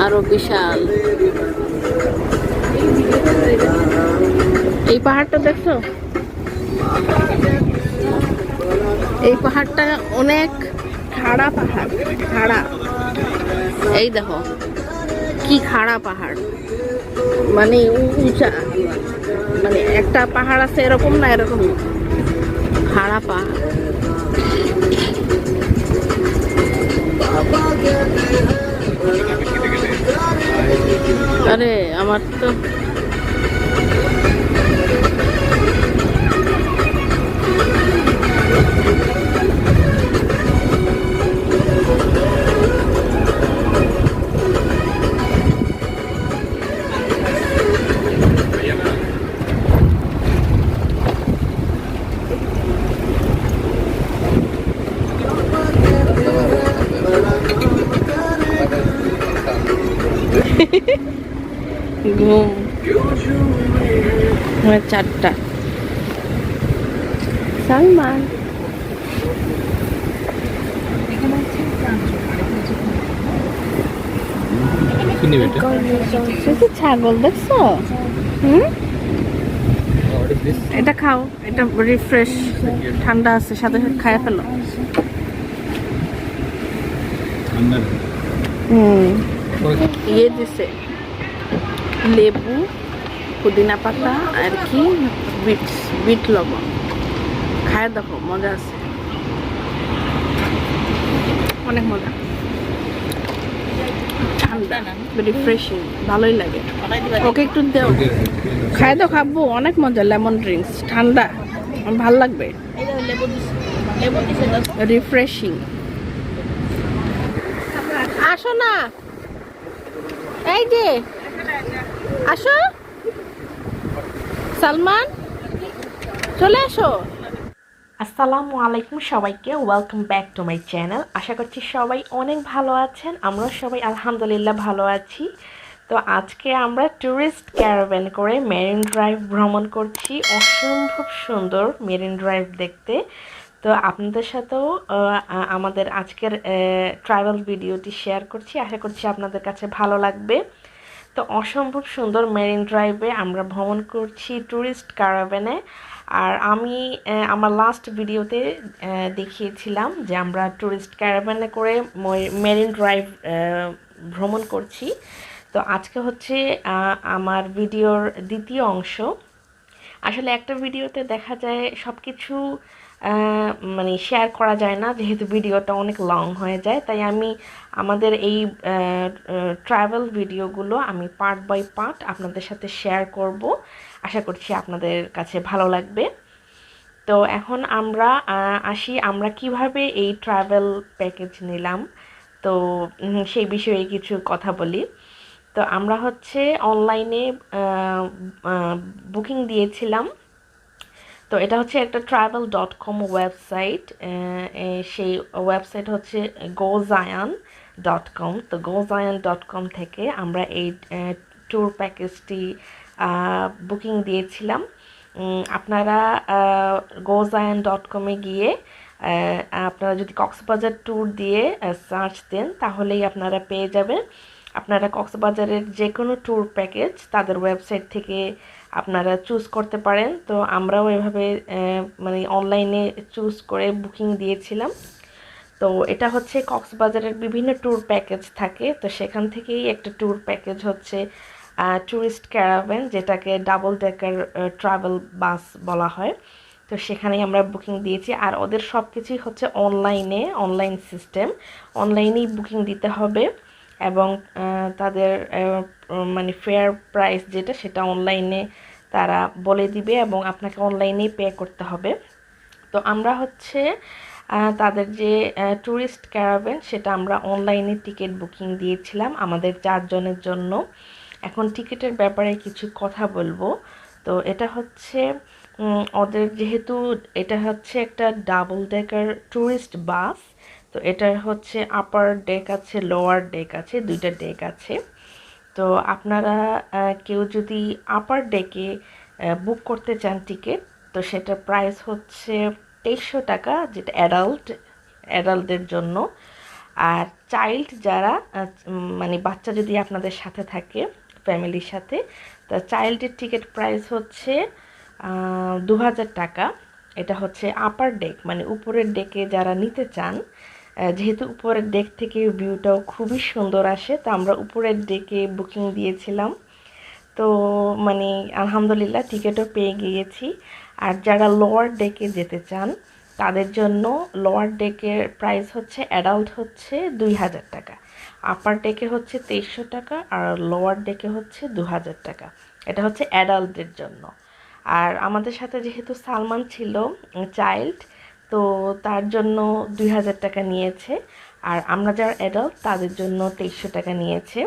আরো বিশাল। এই পাহাড়টা দেখছো? এই পাহাড়টা অনেক খাড়া পাহাড়, খাড়া। এই দেখো কি খাড়া পাহাড়, মানে উঁচা, মানে একটা পাহাড় আছে এরকম না, এরকম খাড়া পাহাড়। আরে আমার তো ঘুম, আমার 4টা। সালমান ছাগল দেখছো? এটা খাও, এটা রিফ্রেশ, ঠান্ডা আছে, সাথে সাথে খায় ফেলো। ইয়ে দিছে লেবু, পুদিনা পাতা আর কি বিট লবণ। খায় দেখো, মজা আছে, অনেক মজা, ঠান্ডা, রিফ্রেশিং, ভালোই লাগে। ওকে একটু দেও, খায় তো খাবো, অনেক মজা। লেমন ড্রিঙ্কস ঠান্ডা, ভাল লাগবে, রিফ্রেশিং। আসো না, এই যে আসো সালমান, চলে আসো। আসসালামু আলাইকুম সবাইকে, welcome back to my channel. আশা করছি সবাই অনেক ভালো আছেন, আমরা সবাই আলহামদুলিল্লাহ ভালো আছি। তো আজকে আমরা ট্যুরিস্ট ক্যারাভ্যান করে মেরিন ড্রাইভ ভ্রমণ করছি। অসম্ভব সুন্দর মেরিন ড্রাইভ দেখতে। তো আপনাদের সাথেও আমাদের আজকের ট্রাভেল ভিডিওটি শেয়ার করছি, আশা করছি আপনাদের কাছে ভালো লাগবে। তো অসম্ভব সুন্দর মেরিন ড্রাইভে আমরা ভ্রমণ করছি ট্যুরিস্ট ক্যারাভ্যানে। আর আমি আমার লাস্ট ভিডিওতে দেখিয়েছিলাম যে আমরা ট্যুরিস্ট ক্যারাভ্যানে করে মেরিন ড্রাইভ ভ্রমণ করছি। তো আজকে হচ্ছে আমার ভিডিওর দ্বিতীয় অংশ। আসলে একটা ভিডিওতে দেখা যায় সব কিছু মানে শেয়ার করা যায় না, যেহেতু ভিডিওটা অনেক লং হয়ে যায়। তাই আমি আমাদের এই ট্রাভেল ভিডিওগুলো আমি পার্ট বাই পার্ট আপনাদের সাথে শেয়ার করব। আশা করছি আপনাদের কাছে ভালো লাগবে। তো এখন আমরা আসি আমরা কিভাবে এই ট্রাভেল প্যাকেজ নিলাম। তো সেই বিষয়ে কিছু কথা বলি। তো আমরা হচ্ছে অনলাইনে বুকিং দিয়েছিলাম। তো এটা হচ্ছে একটা travel.com ওয়েবসাইট। সেই ওয়েবসাইট হচ্ছে gozayan.com। তো gozayan.com থেকে আমরা এই ট্যুর প্যাকেজটি বুকিং দিয়েছিলাম। আপনারা gozayan.com-এ গিয়ে আপনারা যদি কক্সবাজার ট্যুর দিয়ে সার্চ দেন তাহলেই আপনারা পেয়ে যাবেন। আপনারা কক্সবাজারের যে কোনো ট্যুর প্যাকেজ তাদের ওয়েবসাইট থেকে আপনারা চুজ করতে পারেন। তো আমরাও এভাবে মানে অনলাইনে চুজ করে বুকিং দিয়েছিলাম। তো এটা হচ্ছে কক্সবাজারের বিভিন্ন ট্যুর প্যাকেজ থাকে, তো সেখান থেকেই একটা ট্যুর প্যাকেজ হচ্ছে ট্যুরিস্ট ক্যারাভ্যান, যেটাকে ডাবল ডেকার ট্রাভেল বাস বলা হয়। তো সেখানেই আমরা বুকিং দিয়েছি। আর ওদের সব কিছুই হচ্ছে অনলাইন সিস্টেম, অনলাইনেই বুকিং দিতে হবে। এবং তাদের মানে ফেয়ার প্রাইস যেটা, সেটা অনলাইনে তারা বলে দিবে এবং আপনাকে অনলাইনেই পে করতে হবে। তো আমরা হচ্ছে তাদের যে ট্যুরিস্ট ক্যারাভ্যান, সেটা আমরা অনলাইনে টিকিট বুকিং দিয়েছিলাম আমাদের 4 জনের জন্য। এখন টিকিটের ব্যাপারে কিছু কথা বলবো। তো এটা হচ্ছে ওদের, যেহেতু এটা হচ্ছে একটা ডাবল ডেকার ট্যুরিস্ট বাস, তো এটার হচ্ছে আপার ডেক আছে, লোয়ার ডেক আছে, 2টা ডেক আছে। তো আপনারা কেউ যদি আপার ডেকে বুক করতে চান টিকিট, তো সেটার প্রাইস হচ্ছে 2300 টাকা, যেটা অ্যাডাল্টদের জন্য। আর চাইল্ড যারা মানে বাচ্চা যদি আপনাদের সাথে থাকে ফ্যামিলির সাথে, তো চাইল্ডের টিকিট প্রাইস হচ্ছে 2000 টাকা। এটা হচ্ছে আপার ডেক, মানে উপরের ডেকে যারা নিতে চান, যেহেতু উপরের ডেক থেকে ভিউটাও খুবই সুন্দর আসে, তো আমরা উপরের ডেকে বুকিং দিয়েছিলাম। তো মানে আলহামদুলিল্লাহ টিকিটও পেয়ে গিয়েছি। আর যারা লোয়ার ডেকে যেতে চান তাদের জন্য লোয়ার ডেকের প্রাইস হচ্ছে অ্যাডাল্ট হচ্ছে 2000 টাকা, আপার ডেকে হচ্ছে 2300 টাকা, আর লোয়ার ডেকে হচ্ছে 2000 টাকা। এটা হচ্ছে অ্যাডাল্টদের জন্য। আর আমাদের সাথে যেহেতু সালমান ছিল চাইল্ড, তো তার জন্য 2000 টাকা নিয়েছে। আর আমরা যারা অ্যাডাল্ট তাদের জন্য 2300 টাকা নিয়েছে।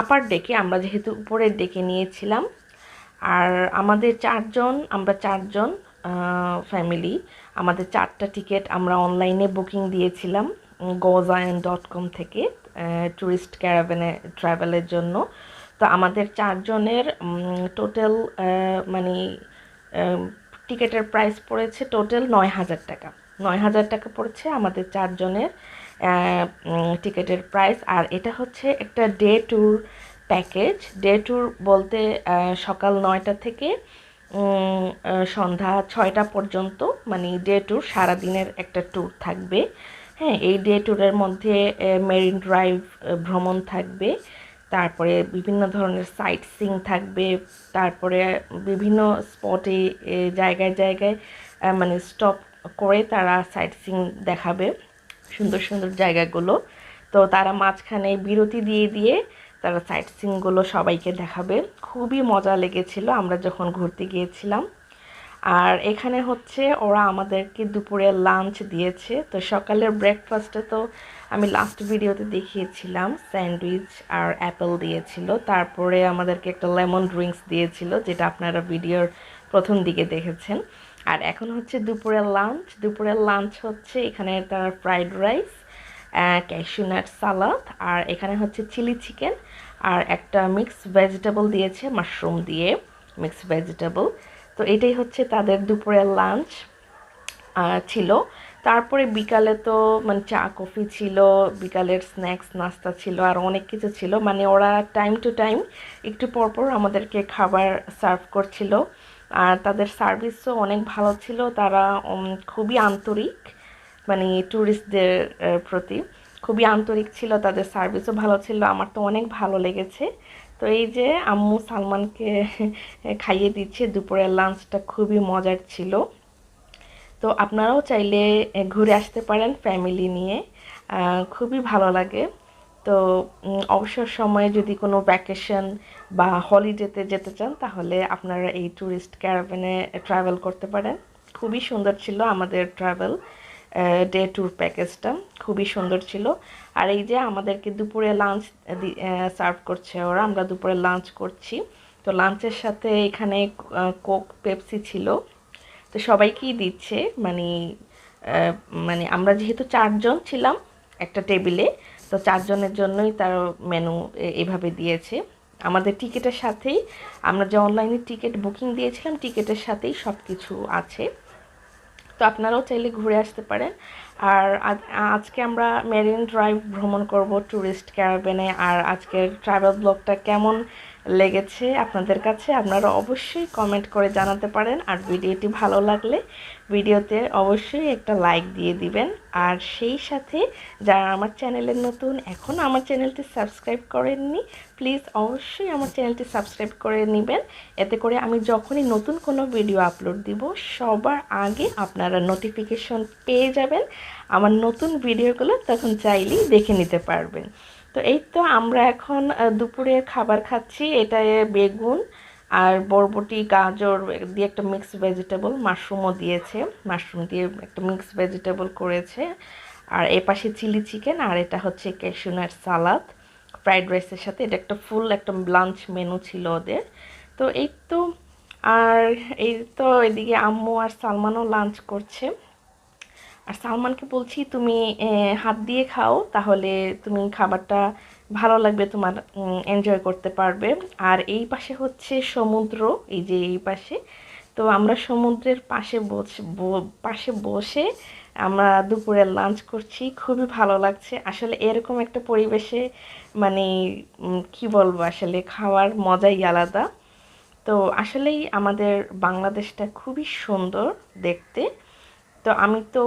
আপার ডেকে আমরা যেহেতু উপরের ডেকে নিয়েছিলাম। আর আমাদের আমরা চারজন ফ্যামিলি, আমাদের 4টা টিকিট আমরা অনলাইনে বুকিং দিয়েছিলাম gozayan.com থেকে ট্যুরিস্ট ক্যারাভ্যানে ট্রাভেলের জন্য। তো আমাদের 4 জনের টোটাল মানে টিকিটের প্রাইস পড়েছে টোটাল 9000 টাকা। 9000 টাকা পড়েছে আমাদের 4 জনের টিকিটের প্রাইস। আর এটা হচ্ছে একটা day tour package. Day tour বলতে সকাল 9টা থেকে সন্ধ্যা 6টা পর্যন্ত, মানে ডে ট্যুর সারাদিনের একটা ট্যুর থাকবে। হ্যাঁ, এই ডে ট্যুরের মধ্যে মেরিন ড্রাইভ ভ্রমণ থাকবে, তারপরে বিভিন্ন ধরনের সাইট সিং থাকবে, তারপরে বিভিন্ন স্পটে জায়গায় জায়গায় মানে স্টপ করে তারা সাইট সিং দেখাবে সুন্দর সুন্দর জায়গাগুলো। তো তারা মাঝখানে বিরতি দিয়ে দিয়ে তারা সাইট সিনগুলো সবাইকে দেখাবে। খুবই মজা লেগেছিল আমরা যখন ঘুরতে গিয়েছিলাম। আর এখানে হচ্ছে ওরা আমাদেরকে দুপুরে লাঞ্চ দিয়েছে। তো সকালের ব্রেকফাস্টে তো আমি লাস্ট ভিডিওতে দেখিয়েছিলাম স্যান্ডউইচ আর অ্যাপেল দিয়েছিল, তারপরে আমাদেরকে একটা লেমন ড্রিঙ্কস দিয়েছিল, যেটা আপনারা ভিডিওর প্রথম দিকে দেখেছেন। আর এখন হচ্ছে দুপুরের লাঞ্চ। দুপুরের লাঞ্চ হচ্ছে এখানে তার ফ্রাইড রাইস, ক্যাশিউ নাট সালাদ, আর এখানে হচ্ছে চিলি চিকেন, আর একটা মিক্সড ভেজিটেবল দিয়েছে মাশরুম দিয়ে, মিক্সড ভেজিটেবল। তো এটাই হচ্ছে তাদের দুপুরের লাঞ্চ ছিল। তারপরে বিকালে তো মানে চা কফি ছিল, বিকালের স্ন্যাক্স নাস্তা ছিল, আর অনেক কিছু ছিল। মানে ওরা টাইম টু টাইম একটু পরপর আমাদেরকে খাবার সার্ভ করছিল। আর তাদের সার্ভিসও অনেক ভালো ছিল। তারা খুবই আন্তরিক, মানে ট্যুরিস্টদের প্রতি খুবই আন্তরিক ছিল, তাদের সার্ভিসও ভালো ছিল। আমার তো অনেক ভালো লেগেছে। তো এই যে আম্মু সালমানকে খাইয়ে দিচ্ছে, দুপুরের লাঞ্চটা খুবই মজার ছিল। তো আপনারাও চাইলে ঘুরে আসতে পারেন ফ্যামিলি নিয়ে, খুবই ভালো লাগে। তো অবসর সময়ে যদি কোনো ভ্যাকেশন বা হলিডেতে যেতে চান তাহলে আপনারা এই ট্যুরিস্ট ক্যারাভ্যানে ট্রাভেল করতে পারেন। খুবই সুন্দর ছিল আমাদের ট্রাভেল ডে ট্যুর প্যাকেজটা, খুবই সুন্দর ছিল। আর এই যে আমাদেরকে দুপুরে লাঞ্চ সার্ভ করছে ওরা, আমরা দুপুরে লাঞ্চ করছি। তো লাঞ্চের সাথে এখানে কোক পেপসি ছিল, তো সবাইকেই দিচ্ছে। মানে মানে আমরা যেহেতু 4 জন ছিলাম একটা টেবিলে, তো 4 জনের জন্যই তার মেনু এভাবে দিয়েছে। আমাদের টিকিটের সাথেই, আমরা যে অনলাইনে টিকিট বুকিং দিয়েছিলাম টিকিটের সাথেই সব কিছু আছে। তো আপনারাও চাইলে ঘুরে আসতে পারেন। আর আজকে আমরা মেরিন ড্রাইভ ভ্রমণ করব ট্যুরিস্ট ক্যারাভ্যানে। আর আজকের ট্রাভেল ব্লগটা কেমন লেগেছে আপনাদের কাছে আপনারা অবশ্যই কমেন্ট করে জানাতে পারেন। আর ভিডিওটি ভালো লাগলে ভিডিওতে অবশ্যই একটা লাইক দিয়ে দিবেন। আর সেই সাথে যারা আমার চ্যানেলে নতুন, এখনও আমার চ্যানেলটি সাবস্ক্রাইব করেননি, প্লিজ অবশ্যই আমার চ্যানেলটি সাবস্ক্রাইব করে নেবেন। এতে করে আমি যখনই নতুন কোনো ভিডিও আপলোড দিব সবার আগে আপনারা নোটিফিকেশন পেয়ে যাবেন আমার নতুন ভিডিওগুলো, তখন চাইলেই দেখে নিতে পারবেন। তো এই তো আমরা এখন দুপুরের খাবার খাচ্ছি। এটা বেগুন আর বরবটি গাজর দিয়ে একটা মিক্সড ভেজিটেবল, মাশরুমও দিয়েছে, মাশরুম দিয়ে একটা মিক্সড ভেজিটেবল করেছে। আর এ পাশে চিলি চিকেন, আর এটা হচ্ছে ক্যাশিউ নাট সালাদ ফ্রাইড রাইসের সাথে। এটা একটা ফুল একটা লাঞ্চ মেনু ছিল ওদের। তো এই তো, আর এই তো এদিকে আম্মু আর সালমানও লাঞ্চ করছে। আর সালমানকে বলছি তুমি হাত দিয়ে খাও, তাহলে তুমি খাবারটা ভালো লাগবে, তোমার এনজয় করতে পারবে। আর এই পাশে হচ্ছে সমুদ্র, এই যে এই পাশে। তো আমরা সমুদ্রের পাশে বসে আমরা দুপুরে লাঞ্চ করছি, খুবই ভালো লাগছে আসলে। এরকম একটা পরিবেশে মানে কি বলবো, আসলে খাওয়ার মজাই আলাদা। তো আসলেই আমাদের বাংলাদেশটা খুবই সুন্দর দেখতে। তো আমি তো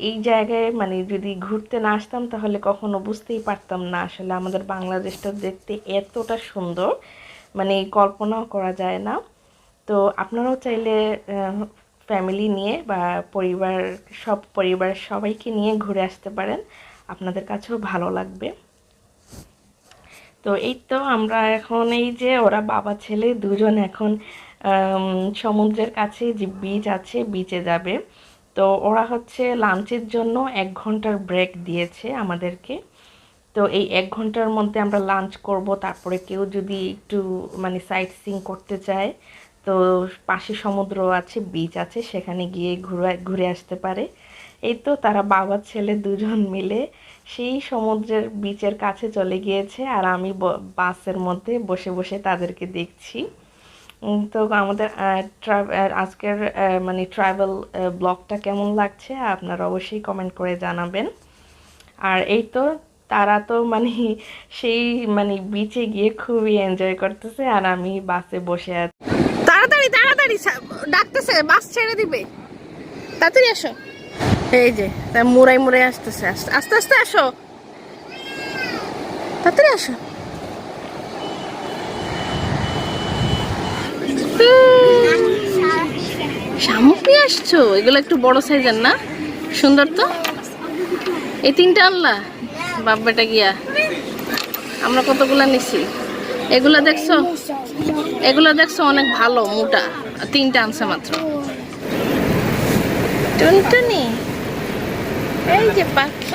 এই জায়গায় মানে যদি ঘুরতে না আসতাম তাহলে কখনো বুঝতেই পারতাম না আসলে আমাদের বাংলাদেশটা দেখতে এতটা সুন্দর, মানে কল্পনাও করা যায় না। তো আপনারাও চাইলে ফ্যামিলি নিয়ে বা পরিবারের সবাইকে নিয়ে ঘুরে আসতে পারেন, আপনাদের কাছেও ভালো লাগবে। তো এই তো আমরা এখন এই যে ওরা বাবা ছেলে দুজন এখন সমুদ্রের কাছে যে বিচ আছে বিচে যাবে। তো ওরা হচ্ছে লাঞ্চের জন্য 1 ঘন্টার ব্রেক দিয়েছে আমাদেরকে। তো এই 1 ঘন্টার মধ্যে আমরা লাঞ্চ করব, তারপরে কেউ যদি একটু মানে সাইট সিইং করতে চায় তো পাশে সমুদ্র আছে, বিচ আছে, সেখানে গিয়ে ঘুরে আসতে পারে। এই তো তারা বাবা ছেলে দুজন মিলে সেই সমুদ্রের বিচের কাছে চলে গিয়েছে, আর আমি বাসের মধ্যে বসে বসে তাদেরকে দেখছি। তো আমাদের আজকের মানে ট্রাভেল ব্লগটা কেমন লাগছে আপনারা অবশ্যই কমেন্ট করে জানাবেন। আর এই তো তারা তো মানে সেই মানে বিচে গিয়ে খুবই এনজয় করতেছে, আর আমি বাসে বসে আছি। তাড়াতাড়ি তাড়াতাড়ি ডাকতেছে, বাস ছেড়ে দিবে, তাড়াতাড়ি আসো। এই যে তাই মুড়াই মুড়াই আসতেছে, আস্তে আস্তে আসো, তাড়াতাড়ি আসো। শামুকি আসছো, এগুলো একটু বড় সাইজের না, সুন্দর তো। এই 3টা আনলা বাব্বাটা গিয়া, আমরা কতগুলা নিছি। এগুলো দেখছো অনেক ভালো মোটা, 3টা আনছে মাত্র। টুনটুনি এই যে পাখি,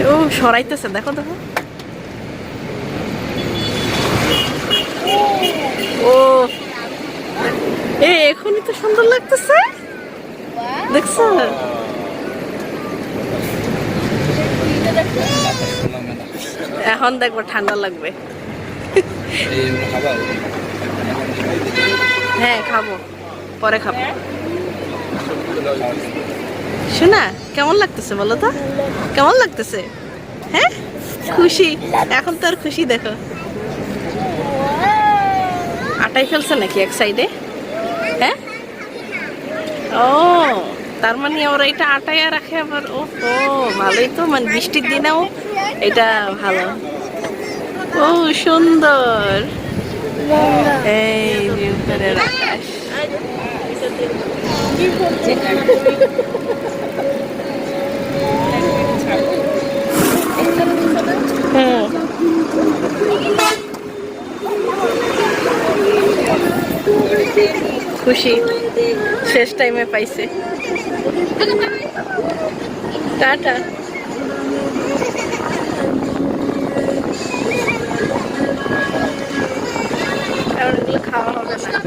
ও সরাইতেছে, দেখো দেখো। ও এখনই তো সুন্দর লাগতেছে, দেখছো। এখন দেখবো ঠান্ডা লাগবে। হ্যাঁ খাবো, পরে খাবো। শোনা কেমন লাগতেছে বলো তো, কেমন লাগতেছে? হ্যাঁ খুশি, এখন তো আর খুশি দেখো। আটাই ফেলছে নাকি এক সাইডে? হ্যাঁ, ও তার মানে ওরা এটা আটাইয়া রাখে আবার। ও ভালোই তো, মানে বৃষ্টির দিনেও এটা ভালো। ও সুন্দর, এই যে উপরের আকাশ। খুশি, শেষ টাইমে পাইছে। টাটা। খাওয়া হবে না।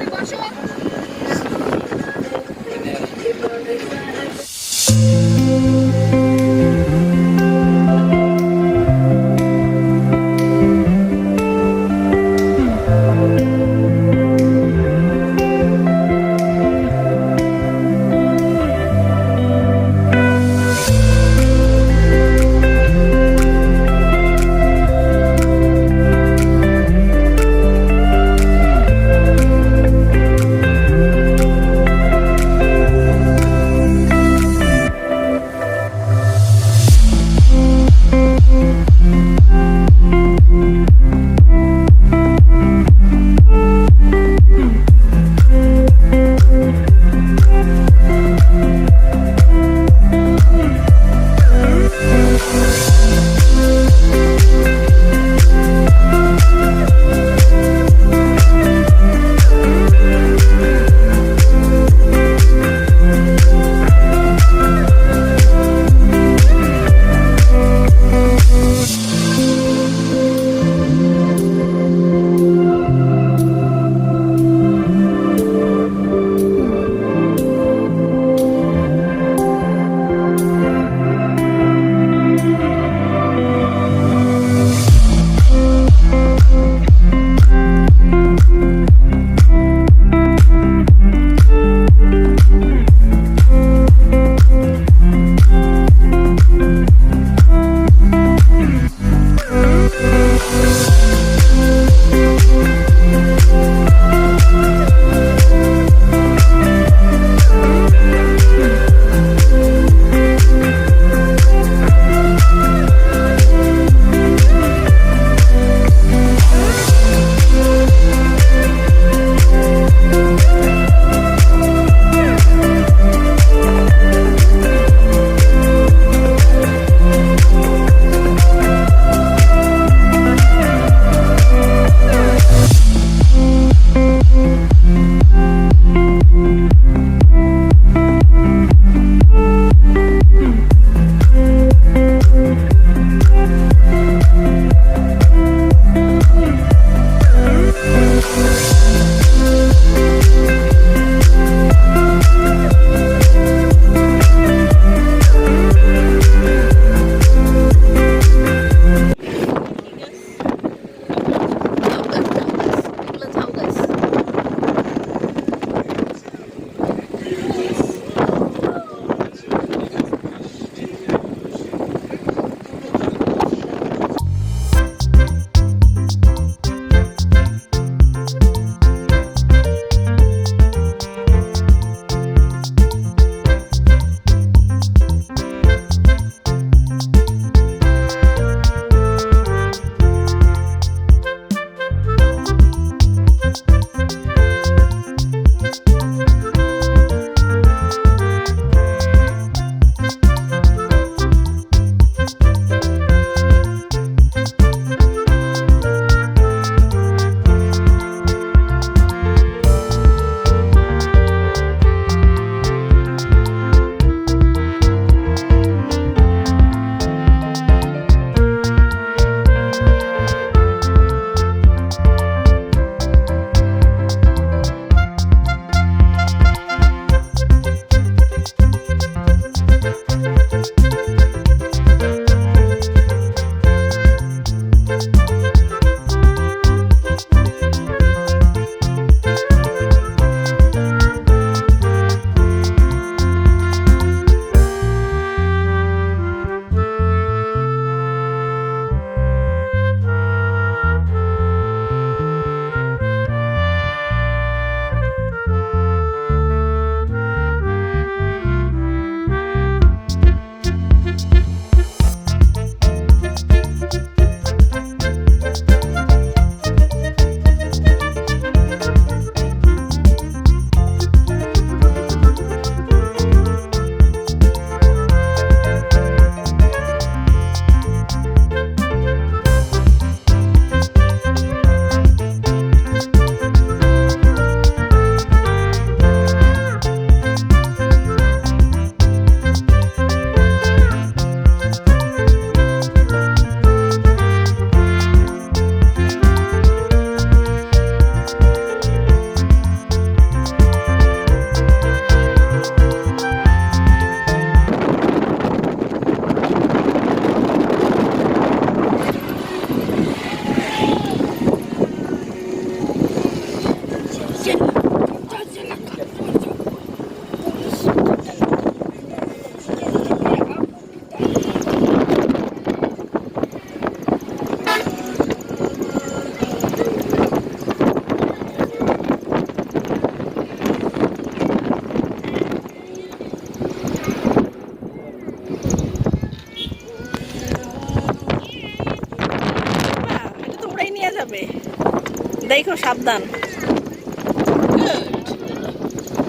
রাখো, সাবধান।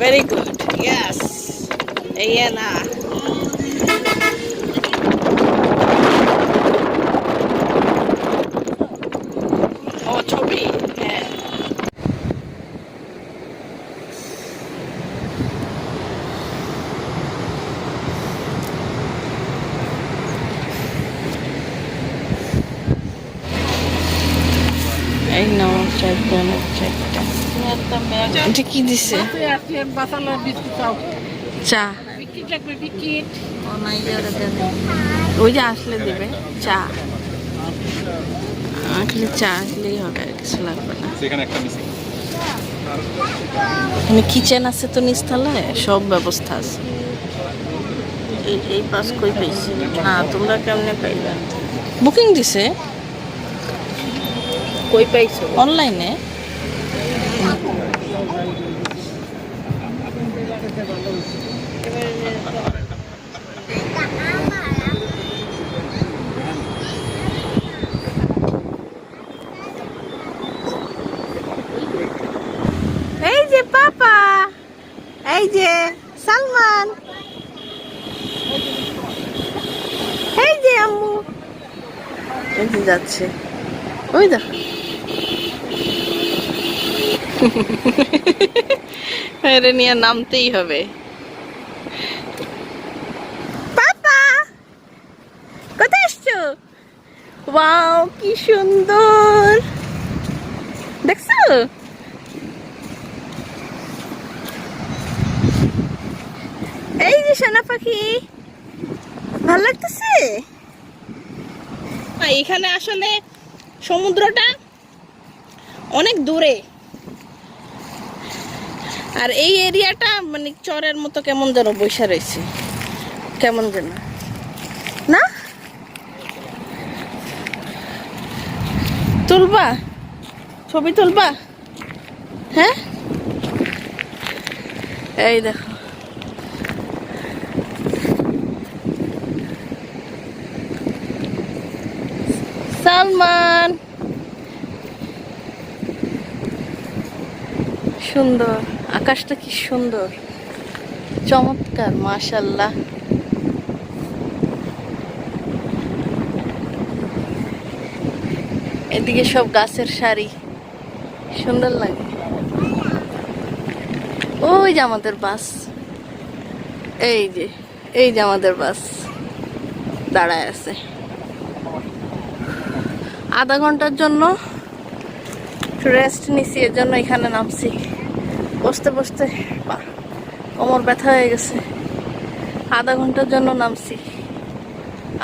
Very good, yes. এই না, ও ছবি, হ্যাঁ। এই নাও চারটা, এটা কি দিছে? চা, ওই যে আসলে দেবে চা। আসলে চা আসলেই হবে, আর কিছু লাগবে না। এখানে কিচেন আছে তো নিচতলায়, সব ব্যবস্থা আছে। এই পাস কই পাইছি? হ্যাঁ, তোমরা কেমনে পাইলা? বুকিং দিছে? কই পাইছো? অনলাইনে। এই যে পাপা, এই যে সালমান, এই যে আম্মু, এই যে যাচ্ছে, ওই দেখো। এরে নিয়ে নামতেই হবে। পাপা কোথায় এসছো? ওয়াও, কি সুন্দর, দেখছো? এই যে সোনা পাখি, ভালো লাগতেছে? এখানে আসলে সমুদ্রটা অনেক দূরে, আর এই এরিয়াটা মানে চরের মতো কেমন যেন বৈশা রয়েছে, কেমন যেন না। তুলবা ছবি, তুলবা? হ্যাঁ, এই দেখো, সালমান, সুন্দর আকাশটা, কি সুন্দর, চমৎকার, মাশাআল্লাহ। এদিকে সব গাছের সারি, সুন্দর লাগে। ওই যে আমাদের বাস, এই যে আমাদের বাস দাঁড়ায় আছে। আধা ঘন্টার জন্য রেস্ট নিছি, এর জন্য এখানে নামছি। বসতে বসতে কোমর ব্যথা হয়ে গেছে। আধা ঘন্টার জন্য নামছি,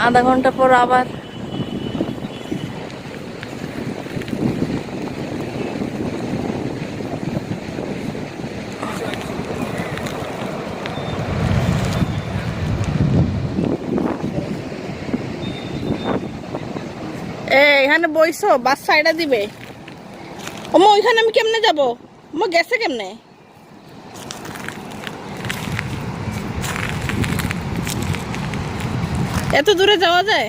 আধা ঘন্টা পর আবার এখানে বইছো, বাস সাইডা দিবে। ওমা ওইখানে আমি কেমনে যাব? ওমা গেছে কেমনে? এত দূরে যাওয়া যায়?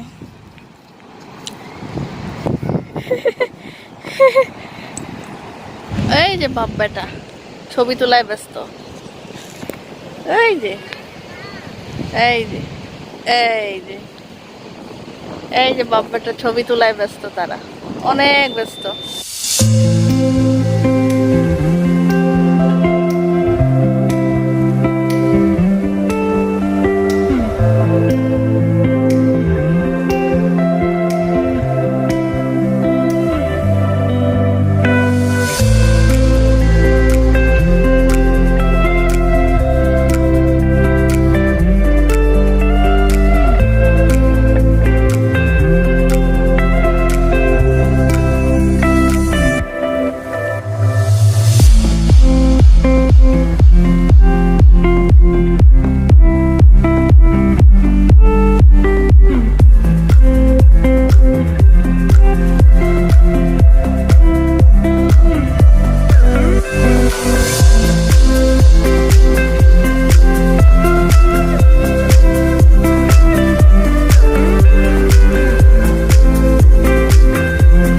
এই যে বাপ বেটা ছবি তোলায় ব্যস্ত। এই যে এই যে এই যে এই যে বাপ বেটা ছবি তোলায় ব্যস্ত, তারা অনেক ব্যস্ত।